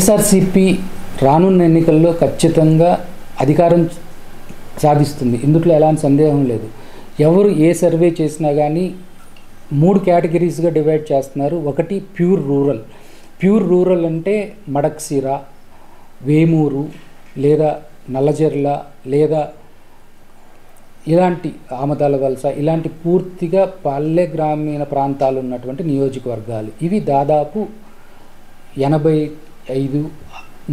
వైఎస్ఆర్సీపీ రానున్న ఎన్నికల్లో ఖచ్చితంగా అధికారం సాధిస్తుంది. ఇందులో ఎలాంటి సందేహం లేదు. ఎవరు ఏ సర్వే చేసినా కానీ 3 కేటగిరీస్గా డివైడ్ చేస్తున్నారు. ఒకటి ప్యూర్ రూరల్. ప్యూర్ రూరల్ అంటే మడక్సిర, వేమూరు లేదా నల్లజర్ల లేదా ఇలాంటి ఆమదాల వలస ఇలాంటి పూర్తిగా పల్లె గ్రామీణ ప్రాంతాలు ఉన్నటువంటి నియోజకవర్గాలు. ఇవి దాదాపు 85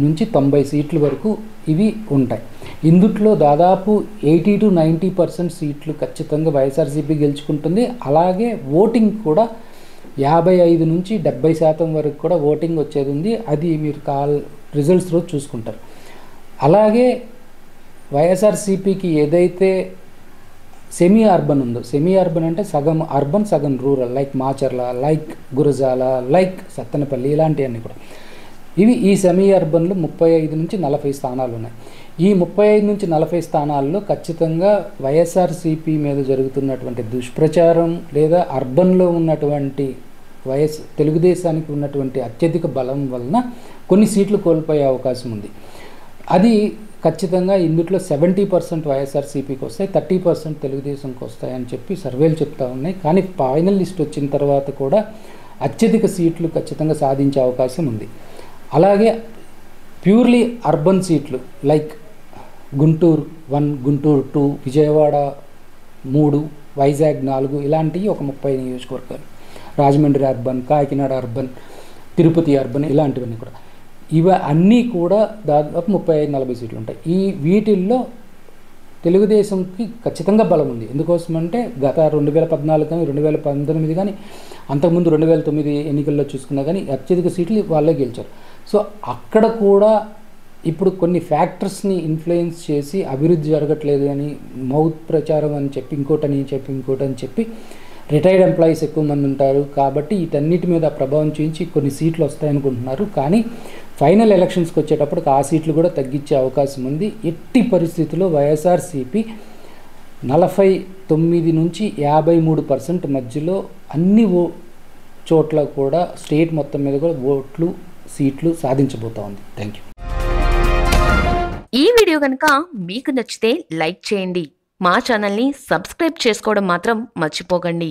నుంచి 90 సీట్ల వరకు ఇవి ఉంటాయి. ఇందుట్లో దాదాపు 80 to 90% సీట్లు ఖచ్చితంగా వైఎస్ఆర్సీపీ గెలుచుకుంటుంది. అలాగే ఓటింగ్ కూడా 55 నుంచి 70% వరకు కూడా ఓటింగ్ వచ్చేది ఉంది. అది మీరు రిజల్ట్స్ రోజు చూసుకుంటారు. అలాగే వైఎస్ఆర్సీపీకి ఏదైతే సెమీ అర్బన్ ఉందో, సెమీ అర్బన్ అంటే సగం అర్బన్ సగం rural, like Macherla, like Gurazala, like Sattenapalli ఇలాంటివన్నీ కూడా ఇవి ఈ సెమీ అర్బన్లో 35 నుంచి 40 స్థానాలు ఉన్నాయి. ఈ 35 నుంచి 40 స్థానాల్లో ఖచ్చితంగా వైఎస్ఆర్సీపీ మీద జరుగుతున్నటువంటి దుష్ప్రచారం లేదా అర్బన్లో ఉన్నటువంటి తెలుగుదేశానికి ఉన్నటువంటి అత్యధిక బలం వలన కొన్ని సీట్లు కోల్పోయే అవకాశం ఉంది. అది ఖచ్చితంగా ఇందులో 70% వైఎస్ఆర్సీపీకి వస్తాయి, 30% తెలుగుదేశంకి వస్తాయని చెప్పి సర్వేలు చెప్తా ఉన్నాయి. కానీ ఫైనల్ లిస్ట్ వచ్చిన తర్వాత కూడా అత్యధిక సీట్లు ఖచ్చితంగా సాధించే అవకాశం ఉంది. అలాగే ప్యూర్లీ అర్బన్ సీట్లు లైక్ గుంటూరు 1, గుంటూరు 2, విజయవాడ 3, వైజాగ్ 4 ఇలాంటివి ఒక 30 నియోజకవర్గాలు, Rajahmundry urban, Kakinada urban, Tirupati urban ఇలాంటివన్నీ కూడా అన్నీ కూడా దాదాపు 35-40 సీట్లు ఉంటాయి. వీటిల్లో తెలుగుదేశంకి ఖచ్చితంగా బలం ఉంది. ఎందుకోసమంటే గత 2014 కానీ 2019 కానీ అంతకుముందు 2009 ఎన్నికల్లో చూసుకున్నా కానీ అత్యధిక సీట్లు వాళ్ళే గెలిచారు. సో అక్కడ కూడా ఇప్పుడు కొన్ని ఫ్యాక్టర్స్ని ఇన్ఫ్లుయెన్స్ చేసి అభివృద్ధి జరగట్లేదు అని మౌత్ ప్రచారం అని చెప్పి ఇంకోటని చెప్పి రిటైర్డ్ ఎంప్లాయీస్ ఎక్కువ మంది ఉంటారు కాబట్టి వీటన్నిటి మీద ప్రభావం చూపించి కొన్ని సీట్లు వస్తాయనుకుంటున్నారు. కానీ ఫైనల్ ఎలక్షన్స్కి వచ్చేటప్పటికి ఆ సీట్లు కూడా తగ్గించే అవకాశం ఉంది. ఎట్టి పరిస్థితుల్లో వైఎస్ఆర్సీపీ 49 నుంచి 53% మధ్యలో అన్ని చోట్ల కూడా స్టేట్ మొత్తం మీద కూడా సీట్లు సాధించబోతా ఉంది. Thank you. ఈ వీడియో కనుక మీకు నచ్చితే లైక్ చేయండి. మా ఛానల్ని సబ్స్క్రైబ్ చేసుకోవడం మాత్రం మర్చిపోకండి.